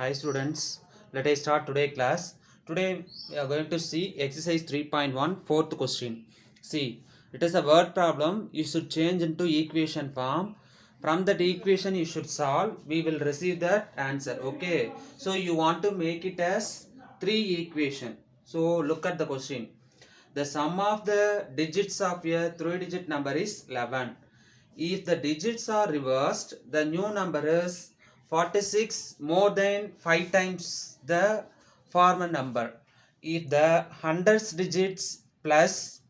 Hi students, let us start today class. Today we are going to see exercise 3.1 fourth question. See, it is a word problem. You should change into equation form. From that equation you should solve. We will receive that answer. Okay. So you want to make it as 3 equation. So look at the question. The sum of the digits of a 3-digit number is 11. If the digits are reversed, the new number is 46 more than 5 times the former number. If the hundreds digits plus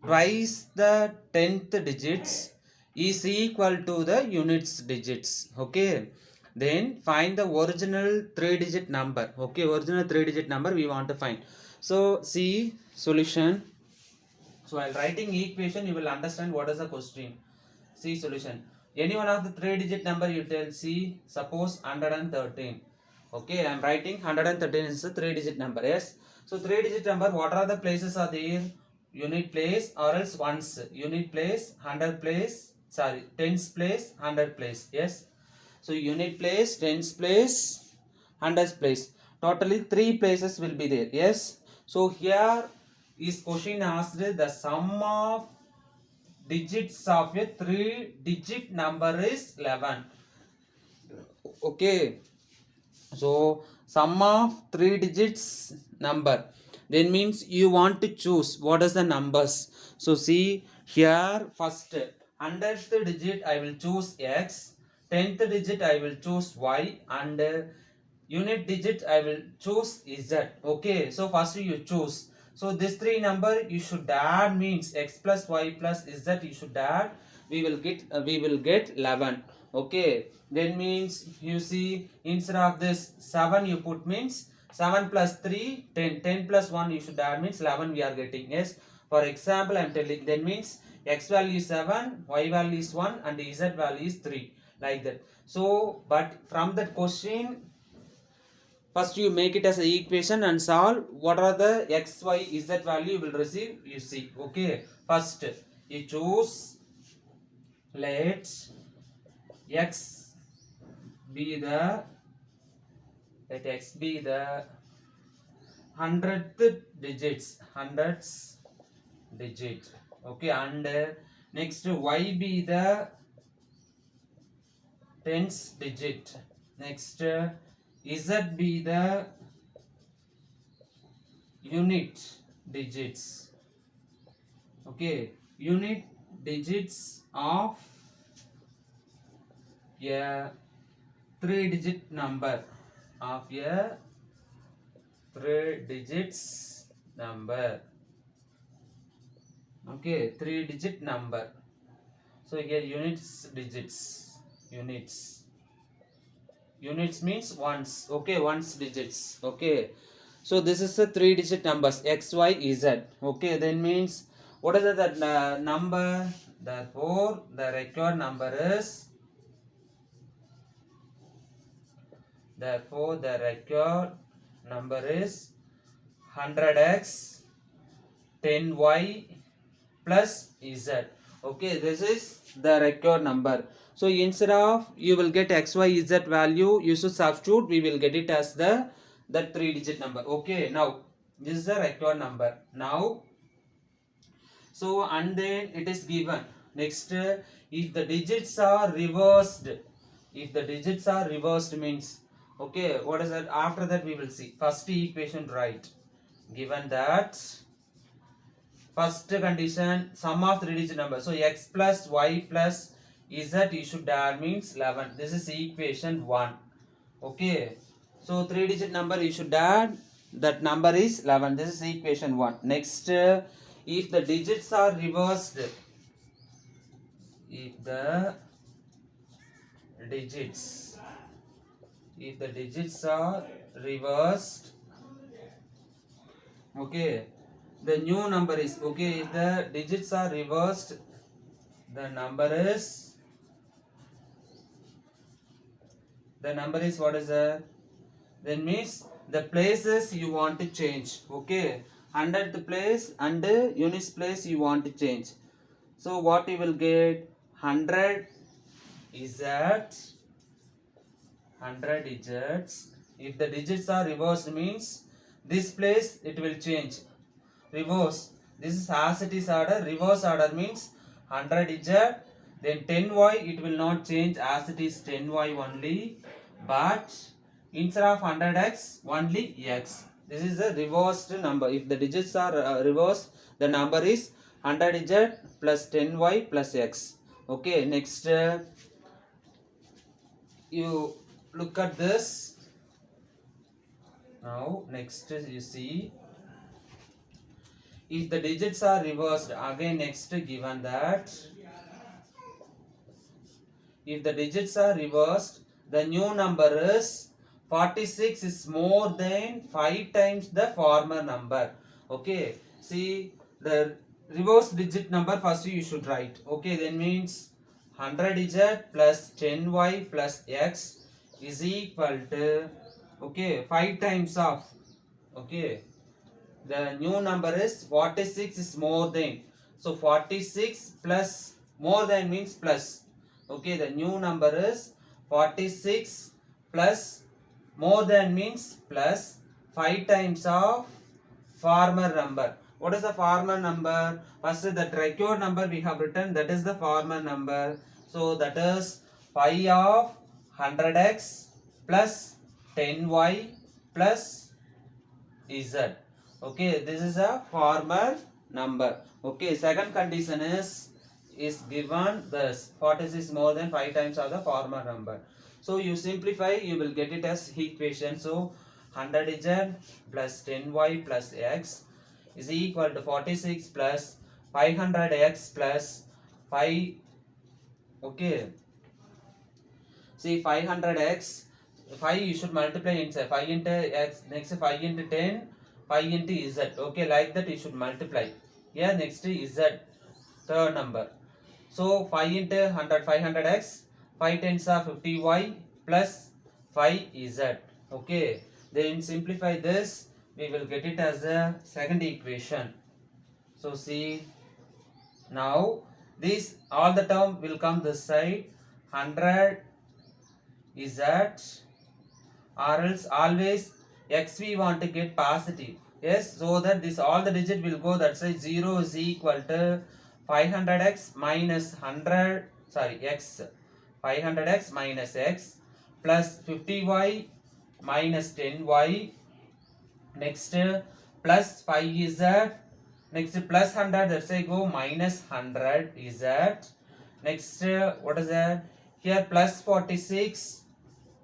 twice the tenth digits is equal to the units digits. Okay. Then find the original 3-digit number. Okay, original 3-digit number we want to find. So see solution. So while writing equation, you will understand what is the question. C solution. Any one of the 3-digit number you tell C. Suppose 113. Okay, I am writing 113 is the 3-digit number. Yes. So 3-digit number. What are the places are there? Unit place or else ones. Unit place, 100 place. Sorry, tens place, 100 place. Yes. So unit place, tens place, hundreds place. Totally 3 places will be there. Yes. So here is question asked the sum of digits of a 3-digit number is 11. Okay. So sum of 3 digits number. Then means you want to choose what is the numbers. So see here first 100th digit I will choose X, 10th digit I will choose Y, and unit digit I will choose Z. Okay, so first you choose. So this 3 number you should add means X plus Y plus Z you should add. We will get 11. Okay, then means you see instead of this 7 you put means 7 plus 3 10, 10 plus 1 you should add means 11 we are getting. Yes, for example I am telling, then means X value is 7, Y value is 1 and Z value is 3, like that. So but from that question first you make it as an equation and solve. What are the X, Y, Z value you will receive, you see. Okay, first you choose, let X be the, let X be the hundredth hundreds digit. Okay, and next Y be the tens digit. Next Z be the unit digits. Okay, unit digits of a 3-digit number, of a 3 digits number. Okay, 3-digit number. So here units means ones. Okay, ones digits. Okay, so this is the 3-digit numbers X, Y, Z. Okay, then means what is that number? Therefore the required number is, therefore the required number is 100x 10y plus z. Okay, this is the required number. So instead of you will get x, y, z value, you should substitute. We will get it as the that 3-digit number. Okay, now this is the required number. Now so and then it is given. Next, if the digits are reversed, if the digits are reversed means, okay, what is that? After that we will see. First equation right. Given that first condition sum of 3-digit number. So x plus y plus z you should add means 11. This is equation 1. Okay. So 3-digit number you should add. That number is 11. This is equation 1. Next, if the digits are reversed, if the digits, if the digits are reversed, okay, the new number is, okay, if the digits are reversed, the number is what is that? Then means the places you want to change. Okay, 100th place and units place you want to change. So what you will get? 100 is at 100 is If the digits are reversed means this place it will change. Reverse, this is as it is order. Reverse order means 100 digit, then 10y it will not change as it is 10y only, but instead of 100x only x. This is a reversed number. If the digits are reversed, the number is 100 digit plus 10y plus x. Okay, next you look at this. Now next you see, if the digits are reversed, again next given that if the digits are reversed, the new number is 46 is more than 5 times the former number. Okay, see the reverse digit number first you should write. Okay, then means 100 digit plus 10y plus x is equal to, okay, 5 times of, okay, the new number is 46 is more than, so 46 plus more than means plus. Okay, the new number is 46 plus more than means plus 5 times of former number. What is the former number? First that record number we have written, that is the former number. So that is 5 of 100x plus 10y plus z. Okay, this is a former number. Okay, second condition is given this 46 more than 5 times of the former number. So you simplify, you will get it as equation. So 100z plus 10y plus x is equal to 46 plus 500x plus 5. Okay, see 500x, 5 you should multiply inside, 5 into x, next 5 into 10, 5 into z. Okay, like that you should multiply. Here next is z, third number. So 5 into 100, 500x, 5 tens are 50y plus 5z. Okay, then simplify this, we will get it as a second equation. So see, now this all the term will come this side, 100 is that, or else always x we want to get positive. Yes, so that this all the digit will go that side. 0 is equal to 500x minus 100, sorry, x, 500x minus x plus 50y minus 10y, next plus 5 is that, next plus 100, that's say go minus 100 is that, next what is that, here plus 46.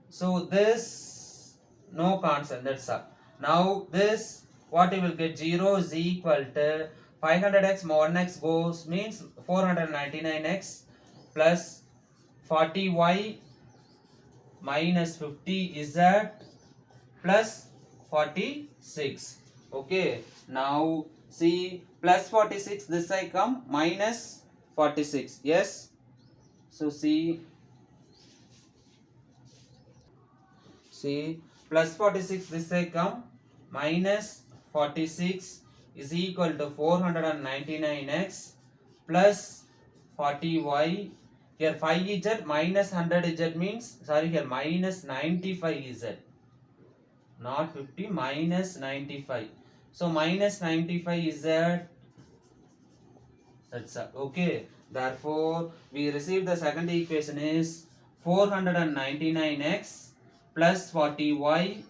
So this no constant, that's all. Now this what you will get, 0 is equal to 500x more 1x goes means 499x plus 40y minus 50 is that plus 46. Okay, now see plus 46 this side come minus 46. Yes, so see plus 46 this side come minus 46 is equal to 499x plus 40y. Here 5 is z minus 100 is z means, sorry, here minus 95 is z, not 50, minus 95. So minus 95 is that, that's all. Okay, therefore we receive the second equation is 499x plus 40y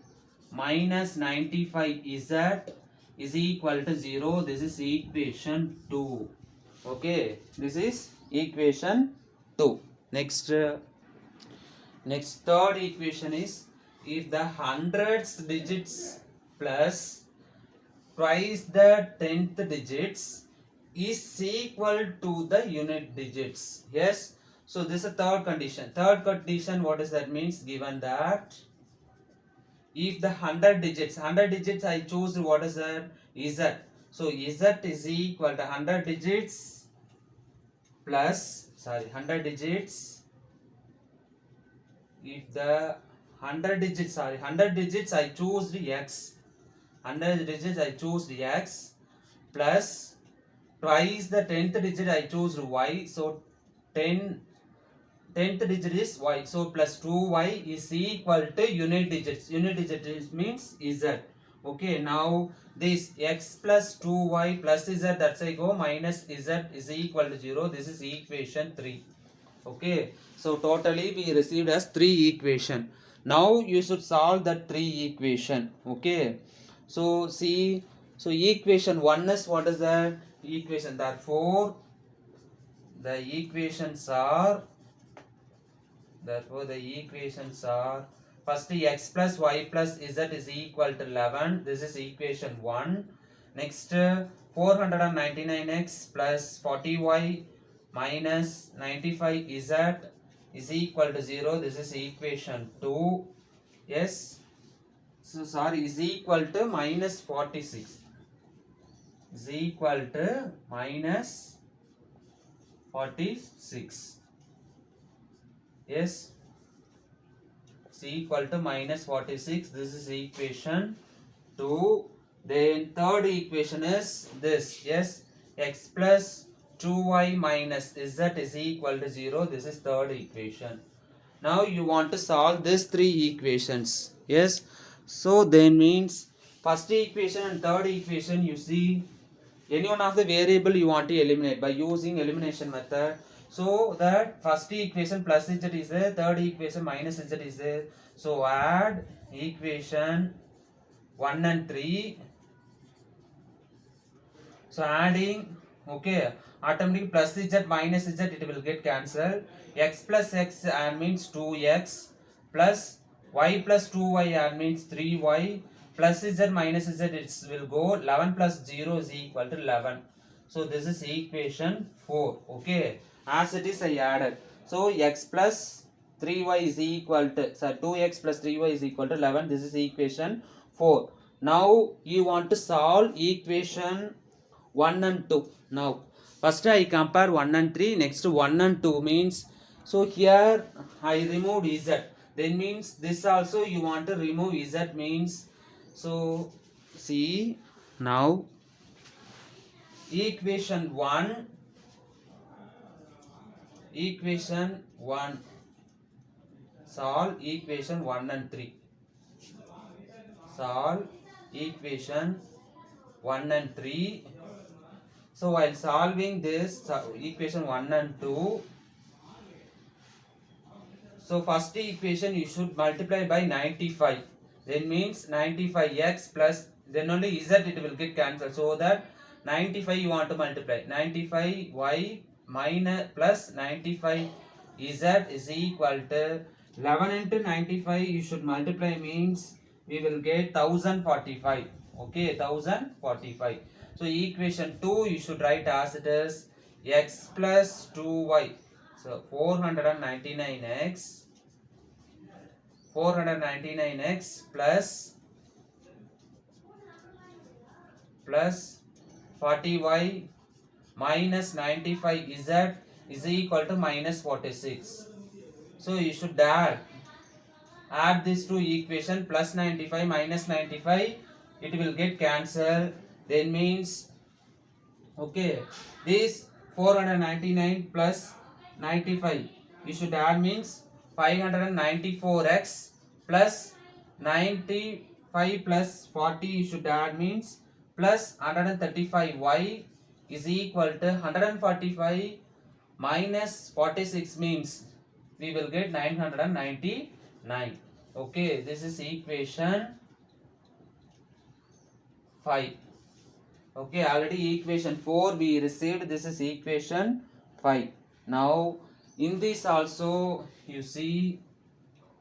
minus 95z is equal to 0. This is equation 2. Okay, this is equation 2. Next third equation is, if the hundreds digits plus twice the 10th digits is equal to the unit digits. Yes, so this is a third condition. Third condition, what does that means? Given that if the 100 digits I choose, what is that? Z. So z is equal to 100 digits plus, sorry, 100 digits. If the 100 digits, sorry, 100 digits I choose the x, 100 digits I choose the x plus twice the 10th digit I choose y. So 10 10th digit is y. So plus 2y is equal to unit digits. Unit digit means z. Okay, now this x plus 2y plus z, that's I go minus z is equal to 0. This is equation 3. Okay, so totally we received as 3 equation. Now you should solve that 3 equation. Okay, so see, so equation 1 is what is that? Equation, therefore the equations are first x plus y plus z is equal to 11. This is equation 1. Next 499x plus 40y minus 95z is equal to 0. This is equation 2. Yes. So sorry, is equal to minus 46. Is equal to minus 46. Yes, is equal to minus 46. This is equation 2. Then third equation is this. Yes, x plus 2y minus z is equal to 0. This is third equation. Now you want to solve these 3 equations. Yes, so then means first equation and third equation, you see any one of the variable you want to eliminate by using elimination method. So that first equation plus z is there, third equation minus z is there. So add equation 1 and 3. So adding, okay, automatically plus z minus z it will get cancelled. X plus x means 2x plus y plus 2y means 3y plus z minus z it will go 11 plus 0 is equal to 11. So this is equation 4. Okay, as it is I added. So x plus 3y is equal to 2x plus 3y is equal to 11. This is equation 4. Now you want to solve equation 1 and 2. Now first I compare 1 and 3. Next 1 and 2 means, so here I removed z. Then means this also you want to remove z means, so see now equation 1 solve equation 1 and 3. Solve equation 1 and 3. So while solving this equation 1 and 2, so first equation you should multiply by 95. Then means 95x plus, then only z it will get cancelled. So that 95 you want to multiply. 95y minus plus 95z is equal to 11 into 95 you should multiply means we will get 1045. Okay, 1045. So equation 2 you should write as it is x plus 2y. So 499x plus 40y minus 95z is equal to minus 46. So you should add these two equation, plus 95 minus 95 it will get cancelled. Then means, okay, this 499 plus 95 you should add means 594x plus 95 plus 40 you should add means plus 135y is equal to 145 minus 46 means we will get 999. Okay, this is equation 5. Okay, already equation 4 we received. This is equation 5. Now in this also you see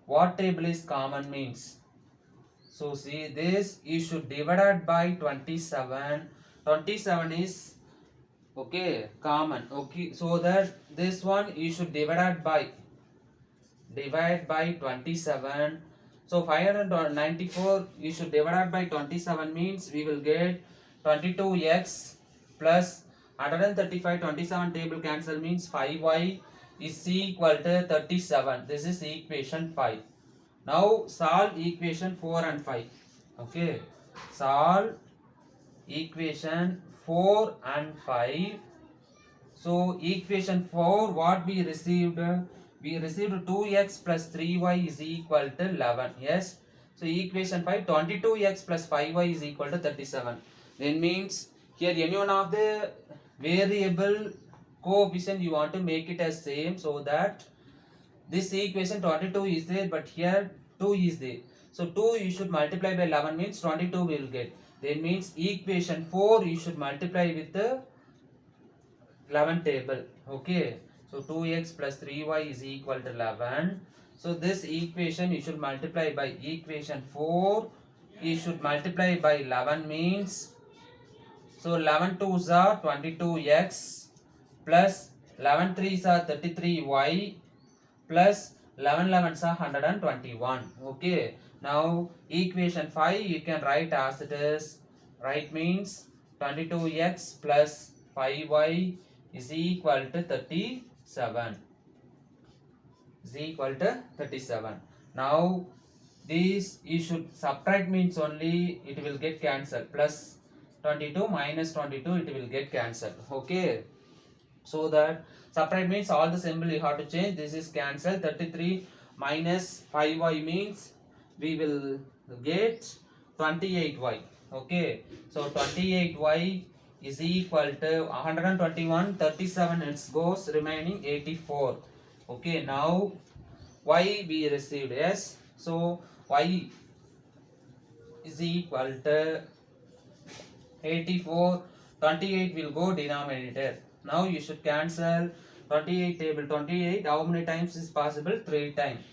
what table is common means. So see this you should divide it by 27. 27 is, okay, common. Okay, so that this one you should divide by 27. So 594 you should divide by 27 means we will get 22x plus 135. 27 table cancel means 5y is equal to 37. This is equation 5. Now solve equation 4 and 5. Okay, solve equation 4 and 5. So equation 4 what we received, we received 2x plus 3y is equal to 11. Yes. So equation 5, 22x plus 5y is equal to 37. Then means here any one of the variable coefficient you want to make it as same, so that this equation 22 is there, but here 2 is there. So 2 you should multiply by 11 means 22 we will get. Then means equation 4 you should multiply with the 11 table. Okay. So 2x plus 3y is equal to 11. So this equation you should multiply by equation 4. You should multiply by 11 means, so 11 2s are 22x plus 11 3s are 33y plus 11 11s are 121. Okay. Now equation 5 you can write as it is. Right means 22x plus 5y is equal to 37. Is equal to 37. Now this you should subtract means only it will get cancelled. Plus 22 minus 22 it will get cancelled. Okay. So that subtract means all the symbol you have to change. This is cancelled. 33 minus 5y means we will get 28y. Okay. So 28y is equal to 121, 37 it goes, remaining 84. Okay. Now y we received. Yes. So y is equal to 84. 28 will go denominator. Now you should cancel 28 table 28. How many times is possible? 3 times.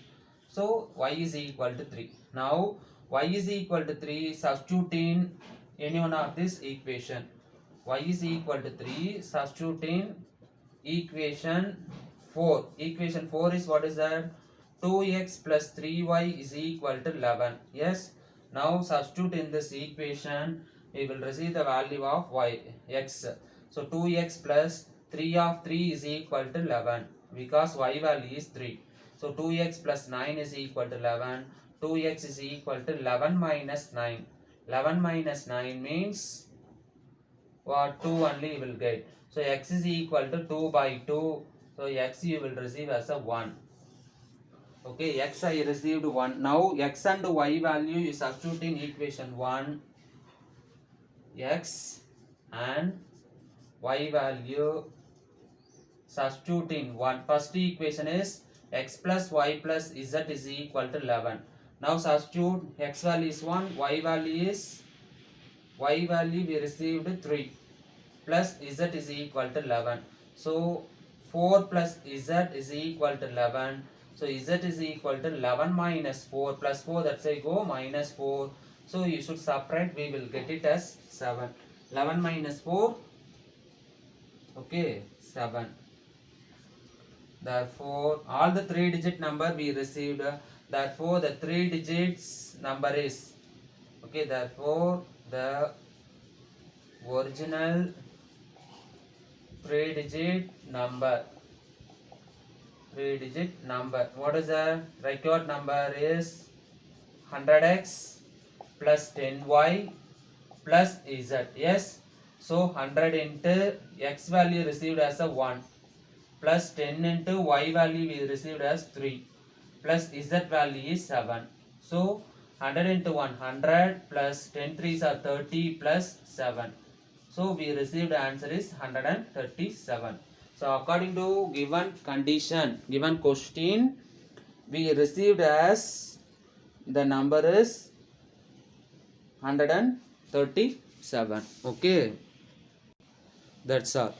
So y is equal to 3. Now y is equal to 3. Substitute in any one of this equation. Y is equal to 3. Substitute in equation 4. Equation 4 is what is that? 2x plus 3y is equal to 11. Yes. Now substitute in this equation. We will receive the value of y, x. So 2x plus 3 of 3 is equal to 11 because y value is 3. So 2x plus 9 is equal to 11. 2x is equal to 11 minus 9. 11 minus 9 means what? 2 only you will get. So x is equal to 2 by 2. So x you will receive as a 1. Okay, x I received 1. Now x and y value you substitute in equation 1. X and y value substitute in 1. First equation is x plus y plus z is equal to 11. Now substitute x value is 1, y value we received 3 plus z is equal to 11. So 4 plus z is equal to 11. So z is equal to 11 minus 4 plus 4, that's why go minus 4. So you should subtract, we will get it as 7. 11 minus 4, okay, 7. Therefore all the 3 digit number we received. Therefore the 3 digits number is, okay, therefore the original 3 digit number, what is the record number is 100x plus 10y plus z. Yes. So 100 into x value received as a 1 plus 10 into y value we received as 3 plus z value is 7. So 100 into 100 plus 10 3s are 30 plus 7. So we received answer is 137. So according to given condition, given question, we received as the number is 137. Okay. That's all.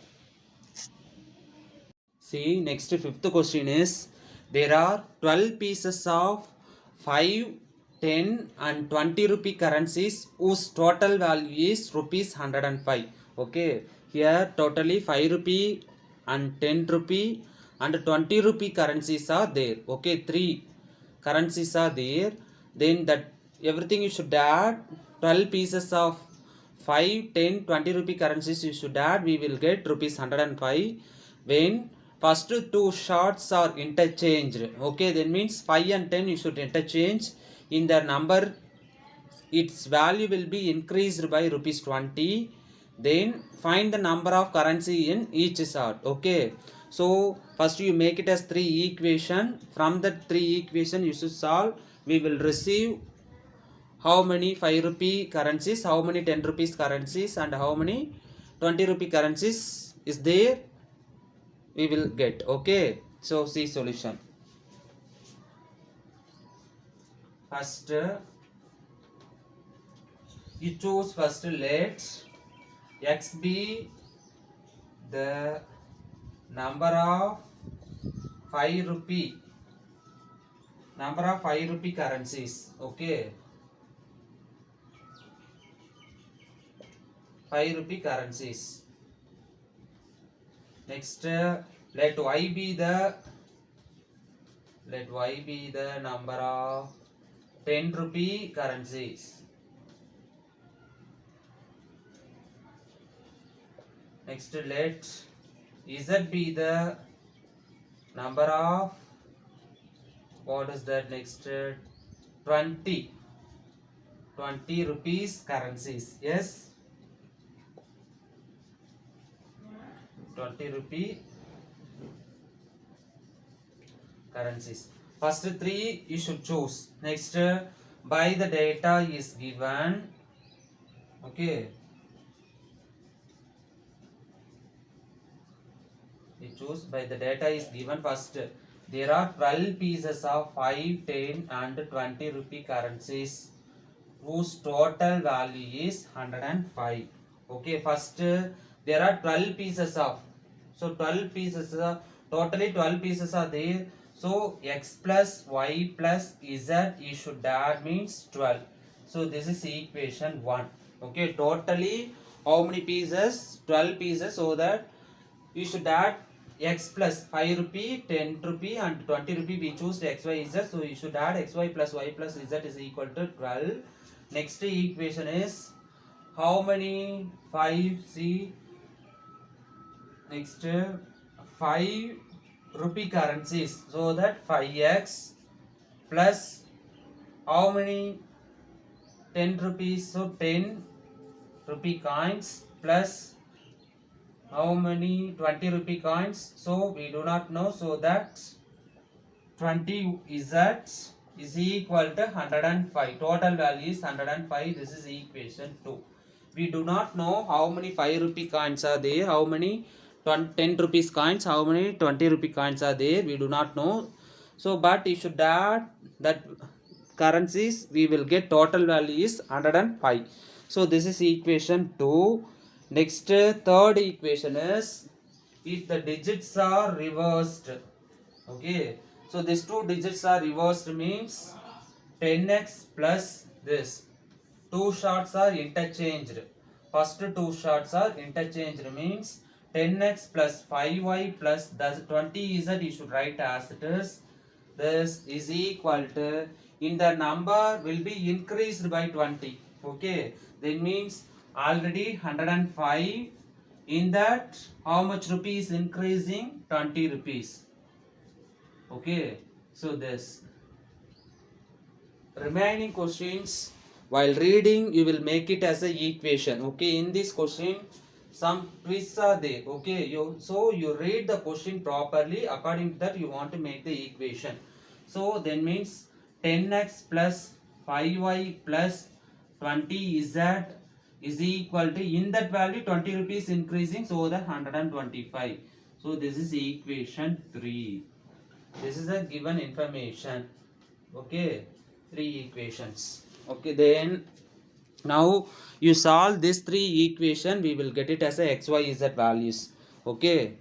See, next fifth question is, there are 12 pieces of 5, 10 and 20 rupee currencies whose total value is rupees 105. Okay. Here totally 5 rupee and 10 rupee and 20 rupee currencies are there. Okay. 3 currencies are there. Then that everything you should add. 12 pieces of 5, 10, 20 rupee currencies you should add. We will get rupees 105. When first two shots are interchanged. Okay. That means 5 and 10 you should interchange. In the number, its value will be increased by rupees 20. Then find the number of currency in each shot. Okay. So first you make it as 3 equation. From that 3 equation you should solve. We will receive how many 5 rupee currencies, how many 10 rupees currencies, and how many 20 rupee currencies is there, we will get. Okay, so see solution. First you choose, first let x be the number of 5 rupee currencies. Okay, 5 rupee currencies. Next let y be the number of 10 rupee currencies. Next let z be the number of, what is that, next 20 rupees currencies. Yes, 20 rupee currencies. First 3 you should choose. Next by the data is given. Okay, we choose by the data is given. First there are 12 pieces of 5, 10 and 20 rupee currencies whose total value is 105. Okay, first there are 12 pieces of, so 12 pieces totally 12 pieces are there. So x plus y plus z you should add means 12. So this is equation 1. Okay, totally how many pieces? 12 pieces. So that you should add x plus 5 rupee, 10 rupee and 20 rupee. We choose x, y, z. So you should add xy plus y plus z is equal to 12. Next equation is how many 5? See, next 5 rupee currencies. So that 5x plus how many 10 rupees? So 10 rupee coins plus how many 20 rupee coins? So we do not know. So that 20 is equal to 105. Total value is 105. This is equation 2. We do not know how many 5 rupee coins are there, how many 10 rupees coins, how many 20 rupee coins are there. We do not know. So but you should add that currencies, we will get total value is 105. So this is equation 2. Next third equation is if the digits are reversed. Okay, so these two digits are reversed means 10x plus this. Two shots are interchanged. First two shots are interchanged means 10x plus 5y plus the 20z you should write as it is. This is equal to, in the number will be increased by 20. Okay, that means already 105. In that how much rupees increasing? 20 rupees. Okay, so this remaining questions while reading you will make it as a equation. Okay, in this question some twists are there. Okay, you read the question properly, according to that you want to make the equation. So then means 10x plus 5y plus 20z is equal to, in that value 20 rupees increasing, so the 125. So this is equation 3. This is a given information. Okay, 3 equations. Okay, then now you solve this 3 equation, we will get it as a x, y, z values. Okay,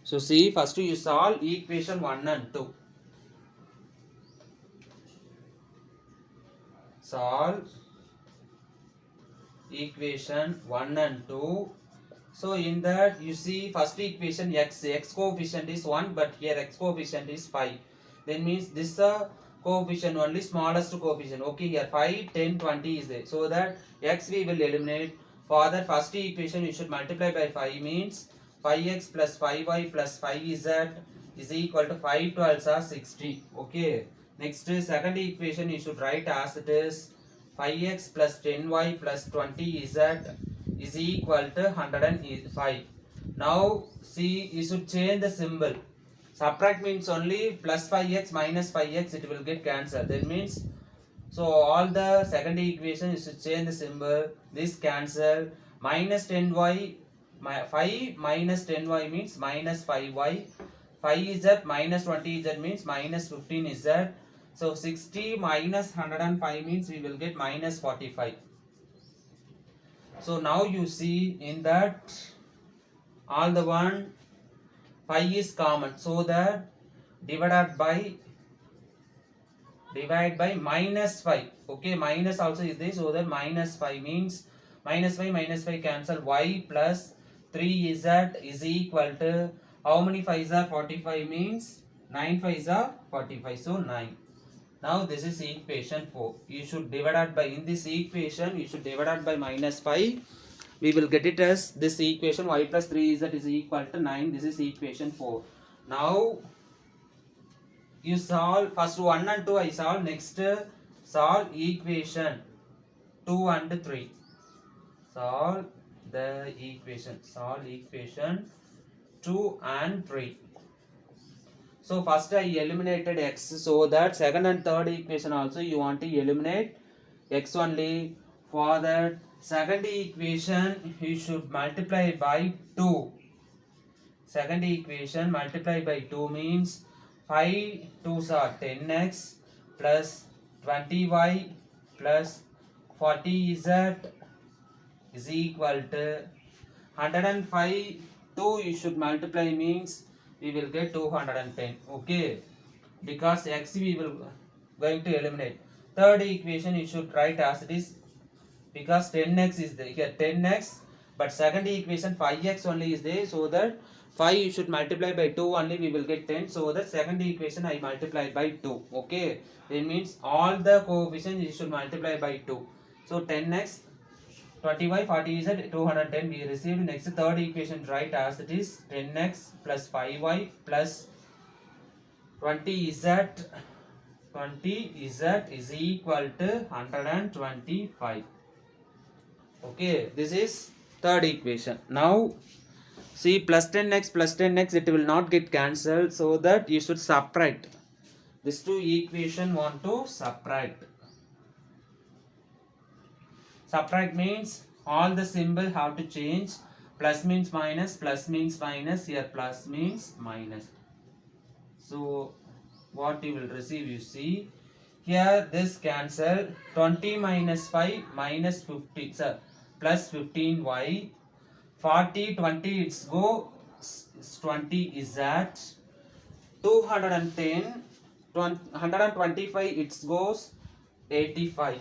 so see, first you solve equation 1 and 2. Solve equation 1 and 2. So in that you see first equation x coefficient is 1, but here x coefficient is 5. Then means this coefficient only, smallest coefficient. Okay, here 5, 10, 20 is there. So that x we will eliminate. For that first equation you should multiply by 5 means 5x plus 5y plus 5z is equal to 5 12s are 60. Okay. Next second equation you should write as it is 5x plus 10y plus 20z is equal to 105. Now see, you should change the symbol. Subtract means only plus 5x minus 5x, it will get cancelled. That means, so all the second equation you should change the symbol. This cancel. Minus 10y, 5 minus 10y means minus 5y. 5z minus 20z means minus 15z. So 60 minus 105 means we will get minus 45. So now you see in that all the one 5 is common, so that divide by minus 5. Okay, minus also is there, so that minus 5 means minus 5 cancel. Y plus 3z is equal to how many 5s are 45 means 9 5s are 45, so 9. Now this is equation 4. You should divide it by, in this equation you should divide it by minus 5. We will get it as this equation, y plus 3z is equal to 9. This is equation 4. Now you solve first 1 and 2 I solve. Next solve equation 2 and 3. Solve the equation. Solve equation 2 and 3. So first I eliminated x, so that second and third equation also you want to eliminate x only. For that second equation you should multiply by 2. Second equation multiply by 2 means 5 2s are 10x plus 20y plus 40z is equal to 105. 2 you should multiply means we will get 210. Okay, because x we will going to eliminate. Third equation you should write as it is, because 10x is there here, 10x, but second equation 5x only is there, so that 5 you should multiply by 2 only, we will get 10. So the second equation I multiplied by 2. Okay, it means all the coefficients you should multiply by 2. So 10x 20y 40 is at 210 we received. Next third equation write as it is, 10x plus 5y plus 20z is equal to 125. Okay, this is third equation. Now see, plus 10x it will not get cancelled, so that you should subtract. These two equation want to subtract. Subtract means all the symbol have to change. Plus means minus, here plus means minus. So what you will receive, you see here, this cancel. 20 minus 5 minus 50, sir, plus 15y. 40 20 it's go 20 is at 210. 125 it goes 85.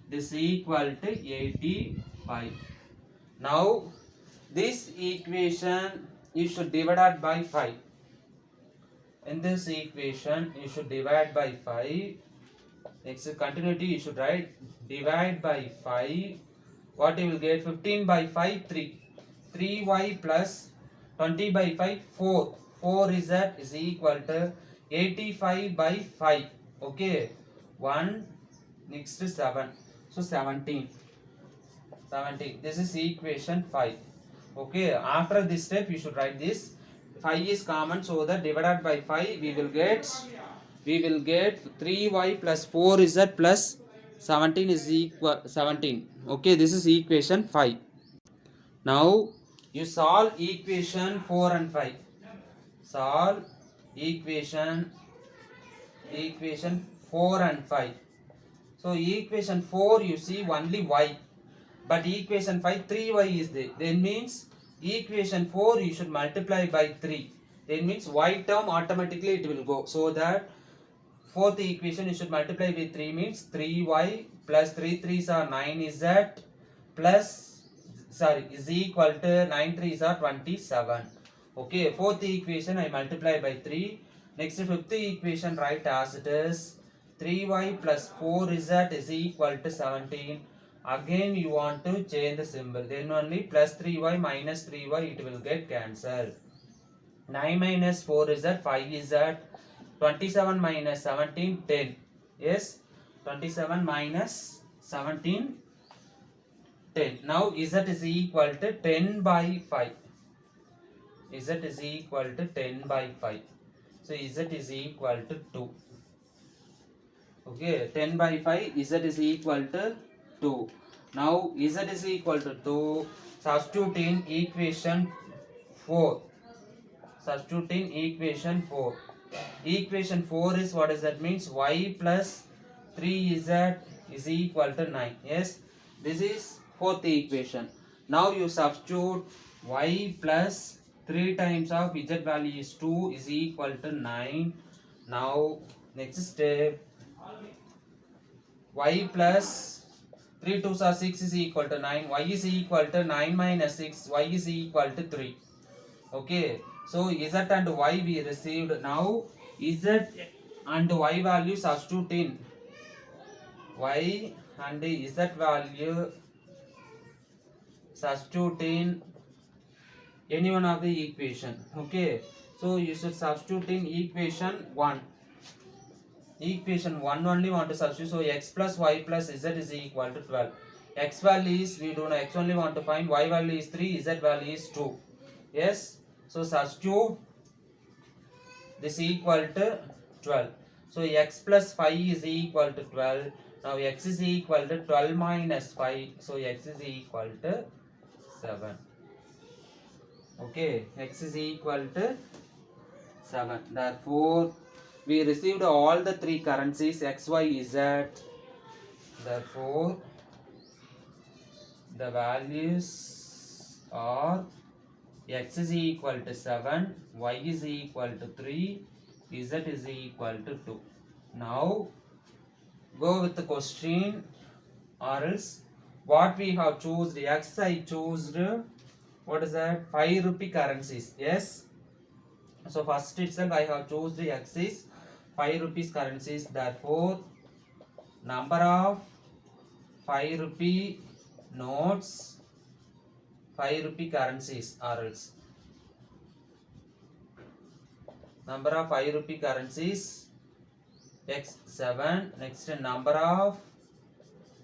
This is equal to 85. Now this equation you should divide by 5. In this equation you should divide by 5. Next continuity you should write divide by 5. What you will get? 15 by 5 3. 3y plus 20 by 5 4. 4 is that is equal to 85 by 5. Okay, 1 next to 7. So 17. This is equation 5. Okay, after this step you should write this. 5 is common, so that divided by 5 we will get 3y plus 4 is that plus 17 is equal 17. Okay, this is equation 5. Now you solve equation 4 and 5. Solve equation 4 and 5. So equation 4 you see only y, but equation 5 3y is there. Then means equation 4 you should multiply by 3. Then means y term automatically it will go. So that fourth equation you should multiply with 3 means 3y plus 3 3s are 9 is that plus is equal to 9 3s are 27. Okay, fourth equation I multiply by 3. Next fifth equation write as it is, 3y plus 4 is equal to 17. Again you want to change the symbol, then only plus 3y minus 3y it will get cancelled. 9 minus 4 is that 5 is that 27 minus 17 10. Yes, 27 minus 17 10. Now z is equal to 10 by 5. Z is equal to 10 by 5. So Z is equal to 2. Okay, 10 by 5, Z is equal to 2. Now Z is equal to 2. Substitute in equation 4. Substitute in equation 4. Equation 4 is, what does that means? Y plus 3Z is equal to 9. Yes, this is fourth equation. Now you substitute y plus 3 times of Z value is 2 is equal to 9. Now next step, y plus 3 2s are 6 is equal to 9. Y is equal to 9 minus 6. Y is equal to 3. Okay, so Z and Y we received. Now Z and Y value substitute in. Y and Z value substitute in any one of the equation. Okay, so you should substitute in equation 1. Equation 1 only want to substitute. So x plus y plus z is equal to 12. X value is, we don't know, x only want to find. Y value is 3, z value is 2. Yes, so substitute this equal to 12. So x plus 5 is equal to 12. Now x is equal to 12 minus 5. So x is equal to 7. Okay, x is equal to 7. Therefore, we received all the three currencies x, y, z. Therefore, the values are x is equal to 7, y is equal to 3, z is equal to 2. Now, go with the question, or else what we have chosen. X I chose, what is that? 5 rupee currencies. Yes. So first itself I have chosen X is 5 rupees currencies. Therefore, number of 5 rupee notes, 5 rupee currencies, or else number of 5 rupee currencies X7. Next, number of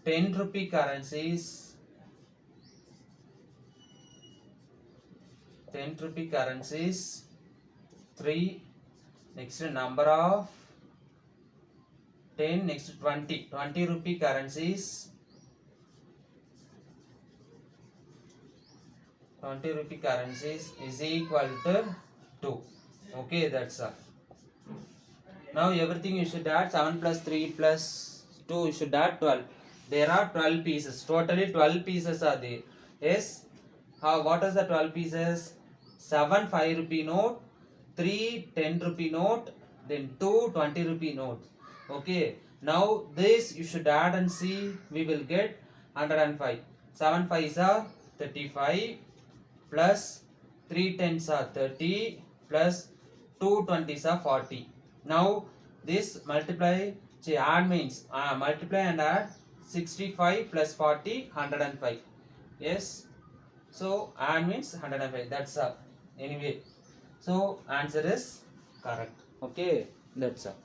10 rupee currencies, 10 rupee currencies 3. Next, number of 10, next 20 rupee currencies, 20 rupee currencies is equal to 2. Okay, that's all. Now everything you should add. 7 plus 3 plus 2, you should add 12. There are 12 pieces. Totally 12 pieces are there. Yes. What is the 12 pieces? 7 5 rupee note, 3 10 rupee note, then 2 20 rupee note. Okay. Now this you should add and see. We will get 105. 7 5s are 35 plus 3 10s are 30 plus 2 20s are 40. Now this multiply, add means multiply and add 65 plus 40, 105. Yes. So add means 105. That's all. Anyway, so answer is correct. Okay, that's all.